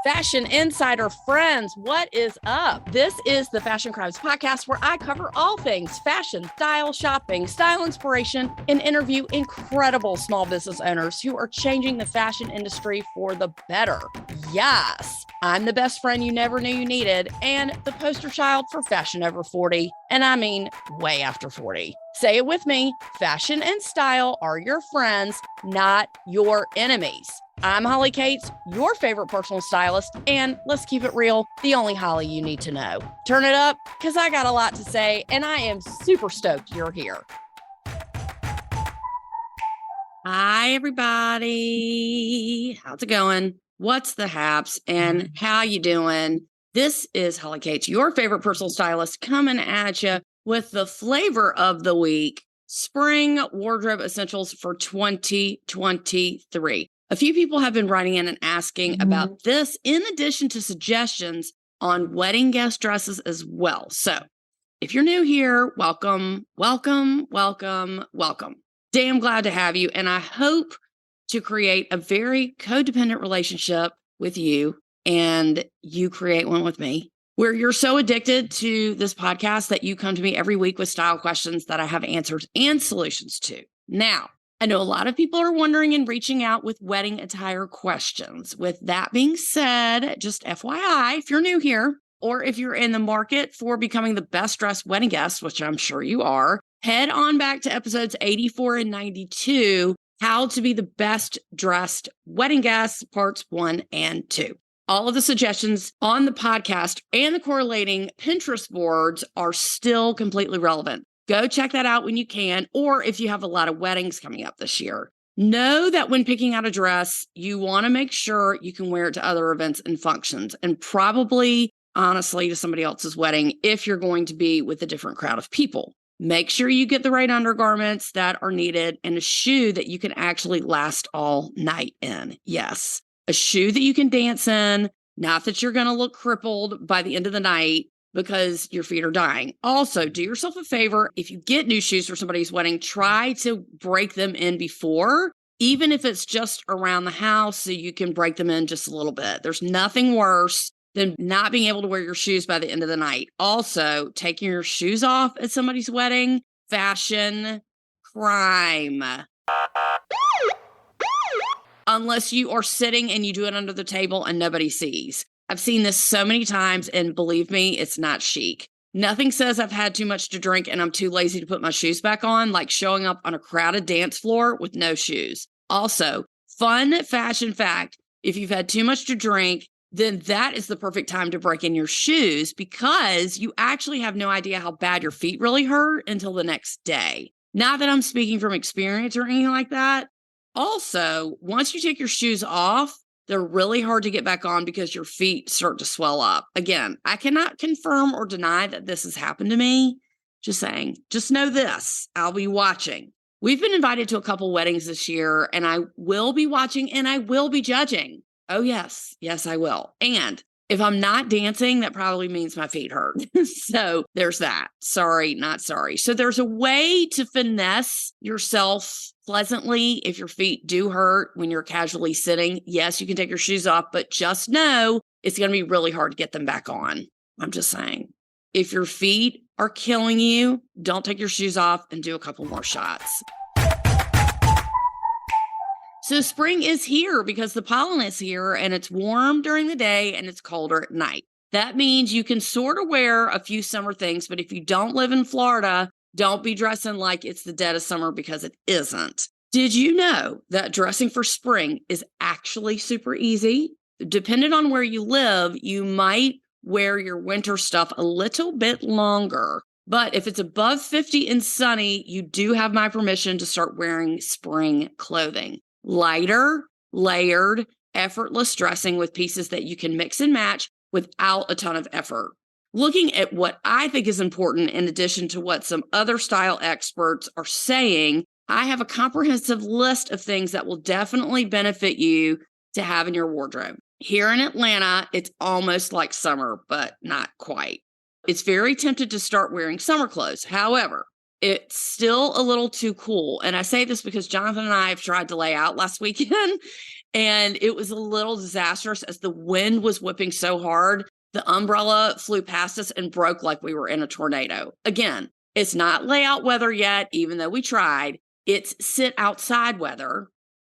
Fashion Insider friends, what is up? This is the Fashion Crimes podcast where I cover all things fashion, style, shopping, style inspiration, and interview incredible small business owners who are changing the fashion industry for the better. Yes, I'm the best friend you never knew you needed and the poster child for fashion over 40, and I mean way after 40. Say it with me, fashion and style are your friends, not your enemies. I'm Holly Cates, your favorite personal stylist, and let's keep it real, the only Holly you need to know. Turn it up, because I got a lot to say, and I am super stoked you're here. Hi, everybody. How's it going? What's the haps, and how you doing? This is Holly Cates, your favorite personal stylist, coming at you with the flavor of the week, spring wardrobe essentials for 2023. A few people have been writing in and asking about this, in addition to suggestions on wedding guest dresses as well. So if you're new here, welcome, welcome, welcome, welcome. Damn glad to have you. And I hope to create a very codependent relationship with you and you create one with me, where you're so addicted to this podcast that you come to me every week with style questions that I have answers and solutions to. Now, I know a lot of people are wondering and reaching out with wedding attire questions. With that being said, just FYI, if you're new here, or if you're in the market for becoming the best dressed wedding guest, which I'm sure you are, head on back to episodes 84 and 92, How to Be the Best Dressed Wedding Guest, parts 1 and 2. All of the suggestions on the podcast and the correlating Pinterest boards are still completely relevant. Go check that out when you can, or if you have a lot of weddings coming up this year. Know that when picking out a dress, you want to make sure you can wear it to other events and functions, and probably, honestly, to somebody else's wedding if you're going to be with a different crowd of people. Make sure you get the right undergarments that are needed and a shoe that you can actually last all night in. Yes, a shoe that you can dance in, not that you're going to look crippled by the end of the night because your feet are dying. Also, do yourself a favor. If you get new shoes for somebody's wedding, try to break them in before, even if it's just around the house, so you can break them in just a little bit. There's nothing worse than not being able to wear your shoes by the end of the night. Also, taking your shoes off at somebody's wedding, fashion crime. Unless you are sitting and you do it under the table and nobody sees. I've seen this so many times, and believe me, it's not chic. Nothing says I've had too much to drink and I'm too lazy to put my shoes back on, like showing up on a crowded dance floor with no shoes. Also, fun fashion fact, if you've had too much to drink, then that is the perfect time to break in your shoes because you actually have no idea how bad your feet really hurt until the next day. Not that I'm speaking from experience or anything like that. Also, once you take your shoes off, they're really hard to get back on because your feet start to swell up. Again, I cannot confirm or deny that this has happened to me. Just saying, just know this, I'll be watching. We've been invited to a couple weddings this year, and I will be watching and I will be judging. Oh, yes. Yes, I will. And if I'm not dancing, that probably means my feet hurt. So there's that. Sorry, not sorry. So there's a way to finesse yourself pleasantly if your feet do hurt when you're casually sitting. Yes, you can take your shoes off, but just know it's going to be really hard to get them back on. I'm just saying. If your feet are killing you, don't take your shoes off and do a couple more shots. So spring is here because the pollen is here and it's warm during the day and it's colder at night. That means you can sort of wear a few summer things, but if you don't live in Florida, don't be dressing like it's the dead of summer because it isn't. Did you know that dressing for spring is actually super easy? Depending on where you live, you might wear your winter stuff a little bit longer. But if it's above 50 and sunny, you do have my permission to start wearing spring clothing. Lighter, layered, effortless dressing with pieces that you can mix and match without a ton of effort. Looking at what I think is important in addition to what some other style experts are saying, I have a comprehensive list of things that will definitely benefit you to have in your wardrobe. Here in Atlanta, it's almost like summer, but not quite. It's very tempted to start wearing summer clothes. However, it's still a little too cool. And I say this because Jonathan and I have tried to lay out last weekend And it was a little disastrous as the wind was whipping so hard. The umbrella flew past us and broke like we were in a tornado. Again, it's not layout weather yet, even though we tried. It's sit outside weather,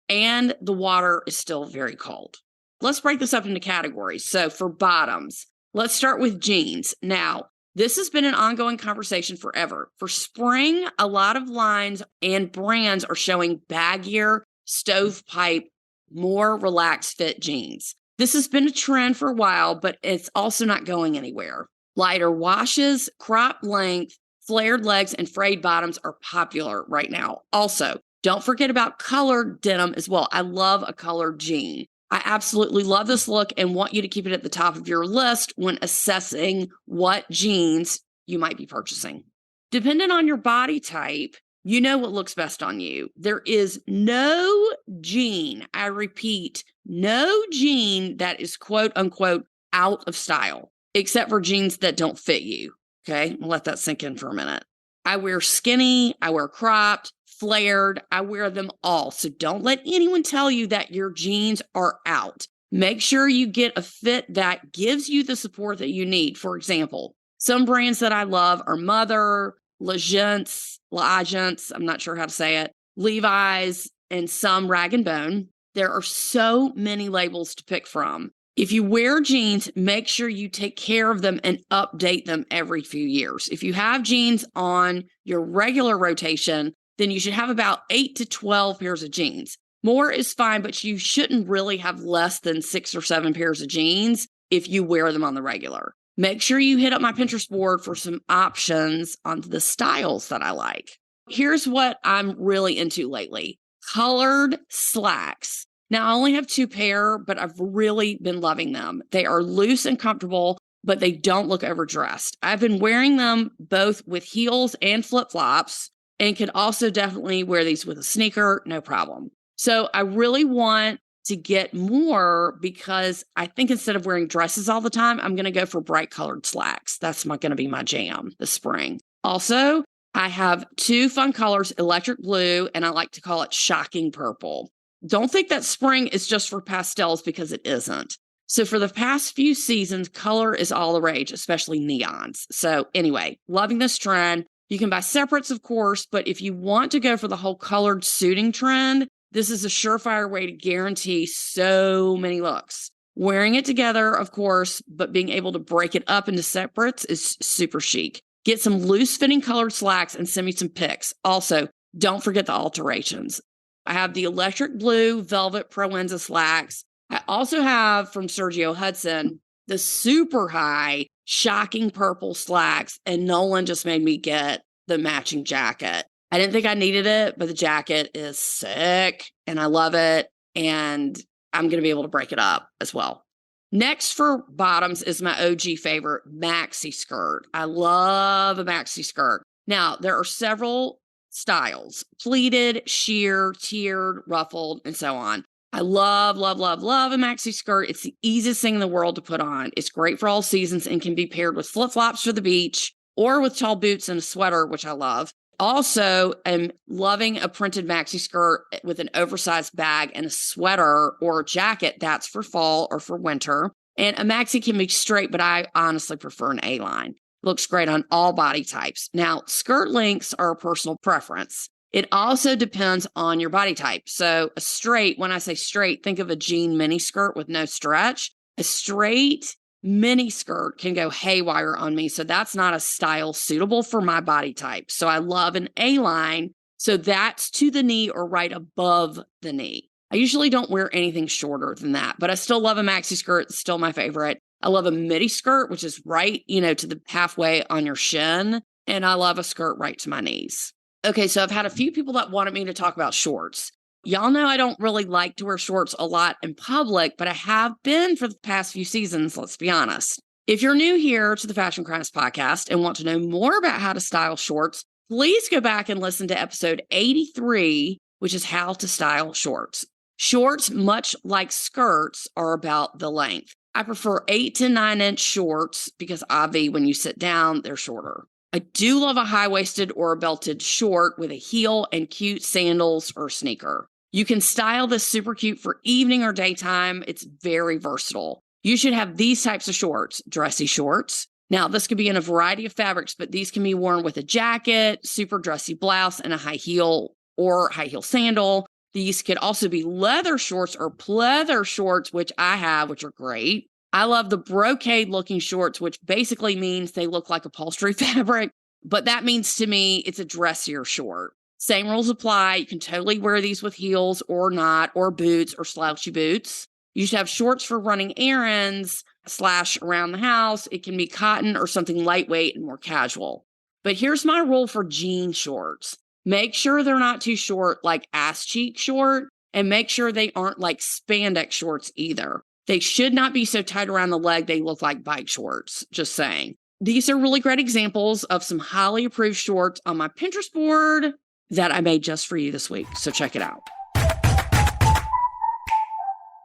and the water is still very cold. Let's break this up into categories. So for bottoms, let's start with jeans. Now, this has been an ongoing conversation forever. For spring, a lot of lines and brands are showing baggier, stovepipe, more relaxed fit jeans. This has been a trend for a while, but it's also not going anywhere. Lighter washes, crop length, flared legs, and frayed bottoms are popular right now. Also, don't forget about colored denim as well. I love a colored jean. I absolutely love this look and want you to keep it at the top of your list when assessing what jeans you might be purchasing. Depending on your body type, you know what looks best on you. There is no jean, I repeat, no jean that is quote unquote out of style, except for jeans that don't fit you. Okay, I'll let that sink in for a minute. I wear skinny, I wear cropped, flared, I wear them all. So don't let anyone tell you that your jeans are out. Make sure you get a fit that gives you the support that you need. For example, some brands that I love are Mother, L'Agence, I'm not sure how to say it, Levi's, and some Rag & Bone. There are so many labels to pick from. If you wear jeans, make sure you take care of them and update them every few years. If you have jeans on your regular rotation, then you should have about 8 to 12 pairs of jeans. More is fine, but you shouldn't really have less than 6 or 7 pairs of jeans if you wear them on the regular. Make sure you hit up my Pinterest board for some options on the styles that I like. Here's what I'm really into lately. Colored slacks. Now, I only have 2 pair, but I've really been loving them. They are loose and comfortable, but they don't look overdressed. I've been wearing them both with heels and flip-flops, and could also definitely wear these with a sneaker, no problem. So I really want to get more because I think instead of wearing dresses all the time, I'm going to go for bright colored slacks. That's going to be my jam this spring. Also, I have 2 fun colors, electric blue, and I like to call it shocking purple. Don't think that spring is just for pastels because it isn't. So for the past few seasons, color is all the rage, especially neons. So anyway, loving this trend. You can buy separates, of course, but if you want to go for the whole colored suiting trend, this is a surefire way to guarantee so many looks. Wearing it together, of course, but being able to break it up into separates is super chic. Get some loose fitting colored slacks and send me some pics. Also, don't forget the alterations. I have the electric blue velvet Proenza slacks. I also have from Sergio Hudson the super high shocking purple slacks, and Nolan just made me get the matching jacket. I didn't think I needed it, but the jacket is sick and I love it, and I'm going to be able to break it up as well. Next for bottoms is my OG favorite, maxi skirt. I love a maxi skirt. Now, there are several styles: pleated, sheer, tiered, ruffled, and so on. I love, love, love, love a maxi skirt. It's the easiest thing in the world to put on. It's great for all seasons and can be paired with flip-flops for the beach or with tall boots and a sweater, which I love. Also, I'm loving a printed maxi skirt with an oversized bag and a sweater or a jacket. That's for fall or for winter. And a maxi can be straight, but I honestly prefer an A-line. Looks great on all body types. Now, skirt lengths are a personal preference. It also depends on your body type. So a straight, when I say straight, think of a jean mini skirt with no stretch. A straight mini skirt can go haywire on me. So that's not a style suitable for my body type. So I love an A-line. So that's to the knee or right above the knee. I usually don't wear anything shorter than that, but I still love a maxi skirt. It's still my favorite. I love a midi skirt, which is right, to the halfway on your shin. And I love a skirt right to my knees. Okay, so I've had a few people that wanted me to talk about shorts. Y'all know I don't really like to wear shorts a lot in public, but I have been for the past few seasons, let's be honest. If you're new here to the Fashion Crimes podcast and want to know more about how to style shorts, please go back and listen to episode 83, which is how to style shorts. Shorts, much like skirts, are about the length. I prefer 8 to 9 inch shorts because obviously when you sit down, they're shorter. I do love a high-waisted or a belted short with a heel and cute sandals or sneaker. You can style this super cute for evening or daytime. It's very versatile. You should have these types of shorts, dressy shorts. Now, this could be in a variety of fabrics, but these can be worn with a jacket, super dressy blouse, and a high heel or high heel sandal. These could also be leather shorts or pleather shorts, which I have, which are great. I love the brocade looking shorts, which basically means they look like upholstery fabric, but that means to me it's a dressier short. Same rules apply. You can totally wear these with heels or not, or boots or slouchy boots. You should have shorts for running errands / around the house. It can be cotton or something lightweight and more casual. But here's my rule for jean shorts. Make sure they're not too short, like ass cheek short, and make sure they aren't like spandex shorts either. They should not be so tight around the leg they look like bike shorts, just saying. These are really great examples of some highly approved shorts on my Pinterest board that I made just for you this week. So check it out.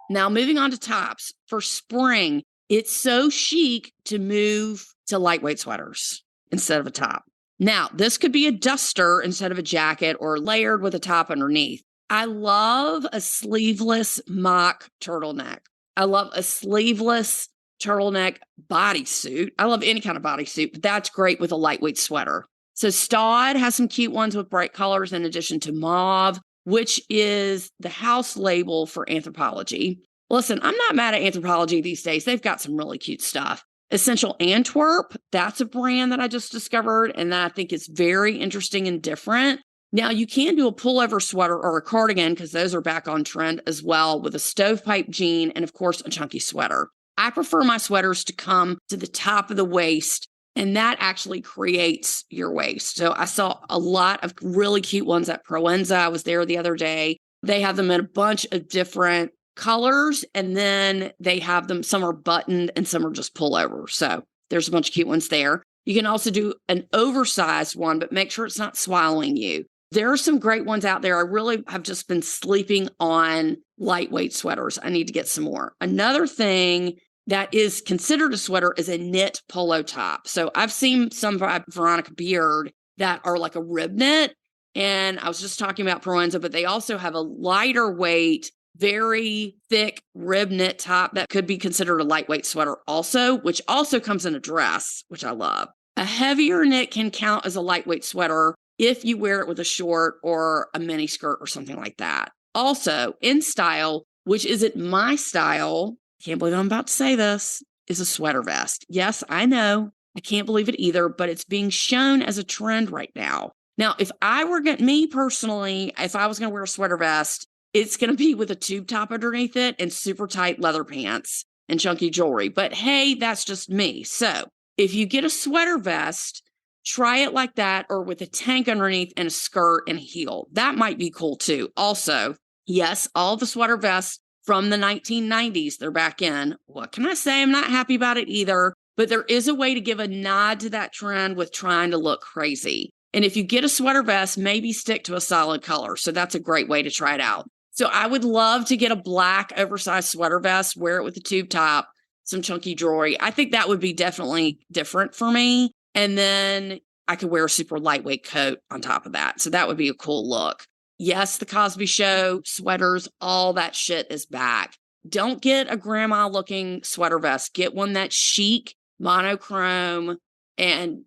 Now, moving on to tops. For spring, it's so chic to move to lightweight sweaters instead of a top. Now, this could be a duster instead of a jacket or layered with a top underneath. I love a sleeveless mock turtleneck. I love a sleeveless turtleneck bodysuit. I love any kind of bodysuit, but that's great with a lightweight sweater. So Staud has some cute ones with bright colors in addition to mauve, which is the house label for Anthropologie. Listen, I'm not mad at Anthropologie these days. They've got some really cute stuff. Essential Antwerp, that's a brand that I just discovered and that I think is very interesting and different. Now, you can do a pullover sweater or a cardigan because those are back on trend as well with a stovepipe jean and, of course, a chunky sweater. I prefer my sweaters to come to the top of the waist, and that actually creates your waist. So I saw a lot of really cute ones at Proenza. I was there the other day. They have them in a bunch of different colors, and then they have them, some are buttoned and some are just pullover. So there's a bunch of cute ones there. You can also do an oversized one, but make sure it's not swallowing you. There are some great ones out there. I really have just been sleeping on lightweight sweaters. I need to get some more. Another thing that is considered a sweater is a knit polo top. So I've seen some by Veronica Beard that are like a rib knit. And I was just talking about Proenza, but they also have a lighter weight, very thick rib knit top that could be considered a lightweight sweater also, which also comes in a dress, which I love. A heavier knit can count as a lightweight sweater if you wear it with a short or a mini skirt or something like that. Also, in style, which isn't my style, can't believe I'm about to say this, is a sweater vest. Yes, I know. I can't believe it either, but it's being shown as a trend right now. Now, if I were me personally, if I was going to wear a sweater vest, it's going to be with a tube top underneath it and super tight leather pants and chunky jewelry. But hey, that's just me. So if you get a sweater vest, try it like that or with a tank underneath and a skirt and a heel. That might be cool too. Also, yes, all the sweater vests from the 1990s, they're back in. What can I say? I'm not happy about it either, but there is a way to give a nod to that trend with trying to look crazy. And if you get a sweater vest, maybe stick to a solid color. So that's a great way to try it out. So I would love to get a black oversized sweater vest, wear it with a tube top, some chunky jewelry. I think that would be definitely different for me. And then I could wear a super lightweight coat on top of that. So that would be a cool look. Yes, the Cosby Show, sweaters, all that shit is back. Don't get a grandma looking sweater vest. Get one that's chic, monochrome, and,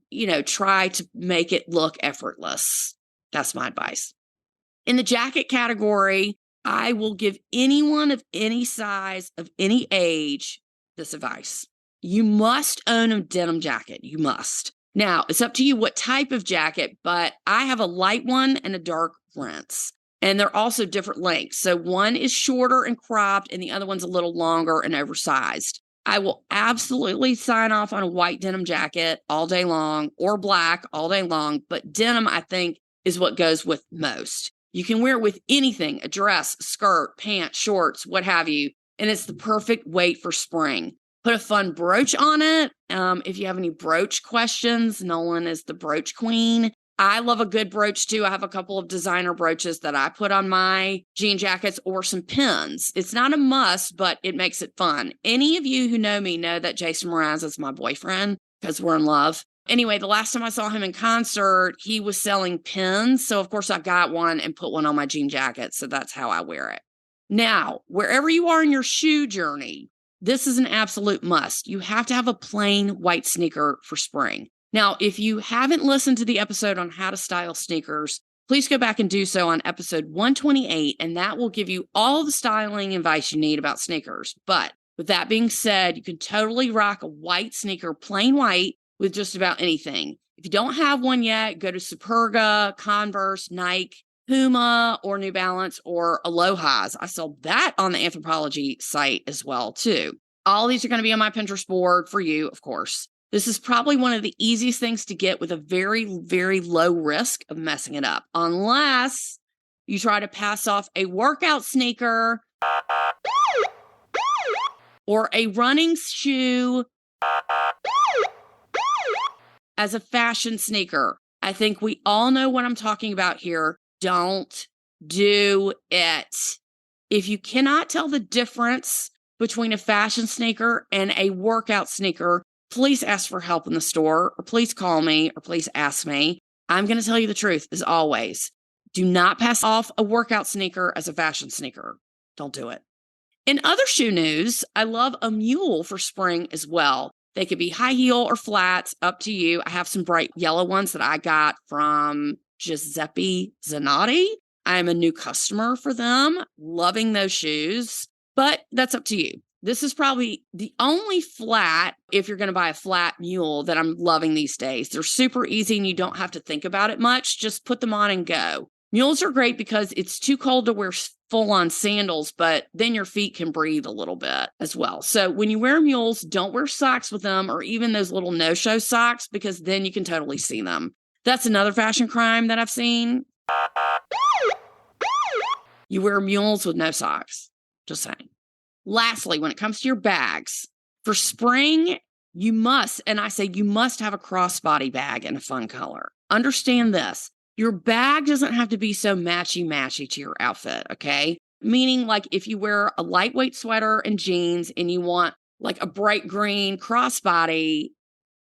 try to make it look effortless. That's my advice. In the jacket category, I will give anyone of any size, of any age, this advice. You must own a denim jacket. You must. Now, it's up to you what type of jacket, but I have a light one and a dark rinse. And they're also different lengths. So one is shorter and cropped, and the other one's a little longer and oversized. I will absolutely sign off on a white denim jacket all day long or black all day long, but denim, I think, is what goes with most. You can wear it with anything, a dress, skirt, pants, shorts, what have you, and it's the perfect weight for spring. Put a fun brooch on it. If you have any brooch questions, Nolan is the brooch queen. I love a good brooch too. I have a couple of designer brooches that I put on my jean jackets or some pins. It's not a must, but it makes it fun. Any of you who know me know that Jason Mraz is my boyfriend because we're in love. Anyway, the last time I saw him in concert, he was selling pins. So, of course, I got one and put one on my jean jacket. So that's how I wear it. Now, wherever you are in your shoe journey, this is an absolute must. You have to have a plain white sneaker for spring. Now, if you haven't listened to the episode on how to style sneakers, please go back and do so on episode 128, and that will give you all the styling advice you need about sneakers. But with that being said, you can totally rock a white sneaker, plain white, with just about anything. If you don't have one yet, go to Superga, Converse, Nike, Puma, or New Balance, or Aloha's. I saw that on the Anthropology site as well, too. All these are going to be on my Pinterest board for you, of course. This is probably one of the easiest things to get with a very, very low risk of messing it up, unless you try to pass off a workout sneaker or a running shoe as a fashion sneaker. I think we all know what I'm talking about here. Don't do it. If you cannot tell the difference between a fashion sneaker and a workout sneaker, please ask for help in the store, or please call me, or please ask me. I'm going to tell you the truth, as always. Do not pass off a workout sneaker as a fashion sneaker. Don't do it. In other shoe news, I love a mule for spring as well. They could be high heel or flats, up to you. I have some bright yellow ones that I got from Giuseppe Zanotti. I am a new customer for them, loving those shoes, but that's up to you. This is probably the only flat, if you're going to buy a flat mule, that I'm loving these days. They're super easy and you don't have to think about it much. Just put them on and go. Mules are great because it's too cold to wear full-on sandals, but then your feet can breathe a little bit as well. So when you wear mules, don't wear socks with them, or even those little no-show socks, because then you can totally see them. That's another fashion crime that I've seen. You wear mules with no socks. Just saying. Lastly, when it comes to your bags, for spring, you must, and I say you must have a crossbody bag in a fun color. Understand this. Your bag doesn't have to be so matchy-matchy to your outfit, okay? Meaning, like, if you wear a lightweight sweater and jeans and you want, like, a bright green crossbody,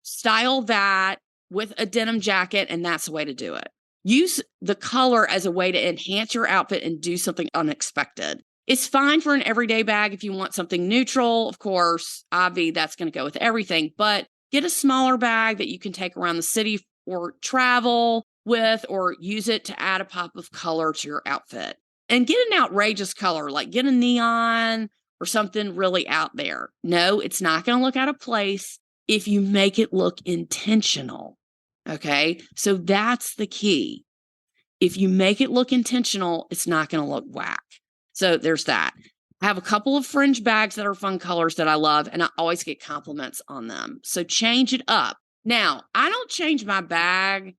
style that with a denim jacket, and that's the way to do it. Use the color as a way to enhance your outfit and do something unexpected. It's fine for an everyday bag if you want something neutral. Of course, obvi, that's going to go with everything, but get a smaller bag that you can take around the city or travel with, or use it to add a pop of color to your outfit. And get an outrageous color, like get a neon or something really out there. No, it's not going to look out of place if you make it look intentional. Okay, so that's the key. If you make it look intentional, it's not going to look whack. So there's that. I have a couple of fringe bags that are fun colors that I love, and I always get compliments on them. So change it up. Now, I don't change my bag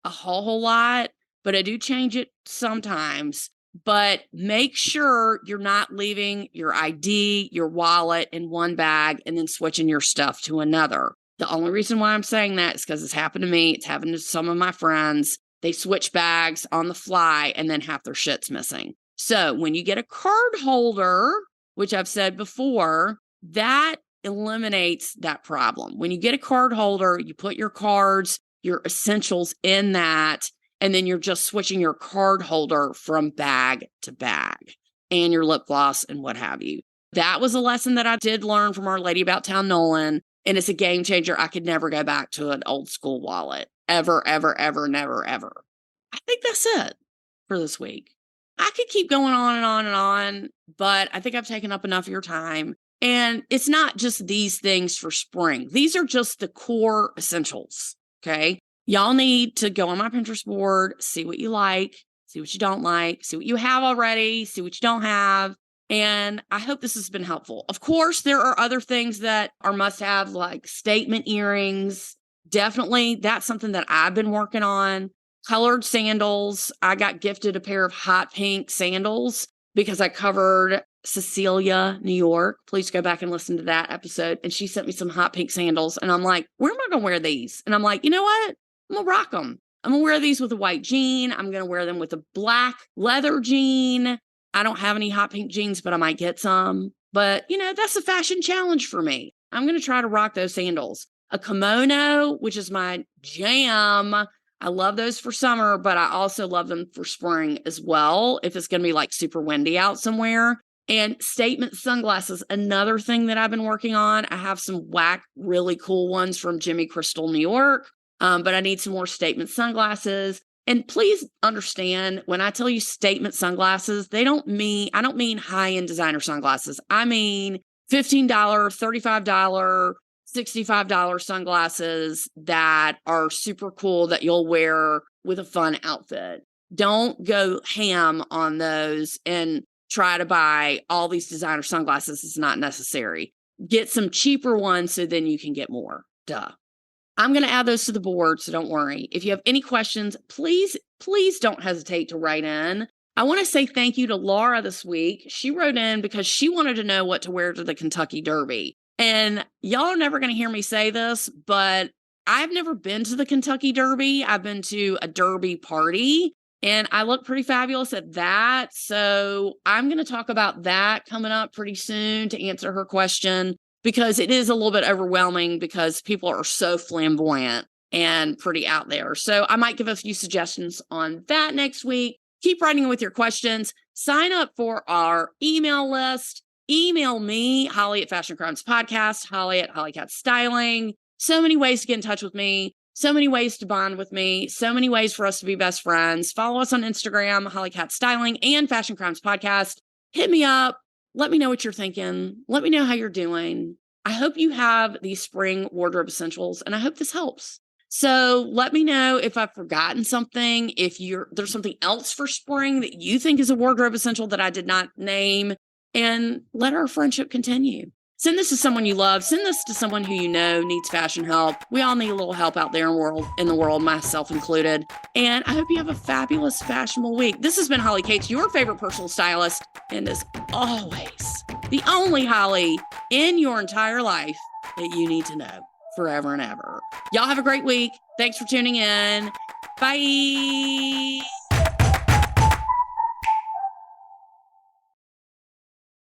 a whole lot, but I do change it sometimes. But make sure you're not leaving your ID, your wallet in one bag and then switching your stuff to another. The only reason why I'm saying that is because it's happened to me. It's happened to some of my friends. They switch bags on the fly and then half their shit's missing. So when you get a card holder, which I've said before, that eliminates that problem. When you get a card holder, you put your cards, your essentials in that, and then you're just switching your card holder from bag to bag, and your lip gloss and what have you. That was a lesson that I did learn from Our Lady About Town Nolan, and it's a game changer. I could never go back to an old school wallet. Ever, ever, ever, never, ever. I think that's it for this week. I could keep going on and on and on, but I think I've taken up enough of your time. And it's not just these things for spring. These are just the core essentials, okay? Y'all need to go on my Pinterest board, see what you like, see what you don't like, see what you have already, see what you don't have. And I hope this has been helpful. Of course, there are other things that are must-have, like statement earrings. Definitely, that's something that I've been working on. Colored sandals. I got gifted a pair of hot pink sandals because I covered Cecilia, New York. Please go back and listen to that episode. And she sent me some hot pink sandals. And I'm like, where am I going to wear these? And I'm like, you know what? I'm going to rock them. I'm going to wear these with a white jean. I'm going to wear them with a black leather jean. I don't have any hot pink jeans, but I might get some. But, you know, that's a fashion challenge for me. I'm going to try to rock those sandals. A kimono, which is my jam. I love those for summer, but I also love them for spring as well, if it's going to be like super windy out somewhere. And statement sunglasses, another thing that I've been working on. I have some whack, really cool ones from Jimmy Crystal, New York, but I need some more statement sunglasses. And please understand, when I tell you statement sunglasses, I don't mean high-end designer sunglasses. I mean $15, $35, $65 sunglasses that are super cool that you'll wear with a fun outfit. Don't go ham on those and try to buy all these designer sunglasses. It's not necessary. Get some cheaper ones so then you can get more. Duh. I'm going to add those to the board, so don't worry. If you have any questions, please don't hesitate to write in. I want to say thank you to Laura this week. She wrote in because she wanted to know what to wear to the Kentucky Derby. And y'all are never going to hear me say this, but I've never been to the Kentucky Derby. I've been to a Derby party, and I look pretty fabulous at that. So I'm going to talk about that coming up pretty soon to answer her question, because it is a little bit overwhelming because people are so flamboyant and pretty out there. So I might give a few suggestions on that next week. Keep writing with your questions. Sign up for our email list. Email me, Holly at Fashion Crimes Podcast, Holly at Hollycat Styling. So many ways to get in touch with me. So many ways to bond with me. So many ways for us to be best friends. Follow us on Instagram, Hollycat Styling and Fashion Crimes Podcast. Hit me up. Let me know what you're thinking. Let me know how you're doing. I hope you have these spring wardrobe essentials, and I hope this helps. So let me know if I've forgotten something, if there's something else for spring that you think is a wardrobe essential that I did not name, and let our friendship continue. Send this to someone you love. Send this to someone who you know needs fashion help. We all need a little help out there in the world, myself included. And I hope you have a fabulous, fashionable week. This has been Holly Cates, your favorite personal stylist, and as always, the only Holly in your entire life that you need to know forever and ever. Y'all have a great week. Thanks for tuning in. Bye.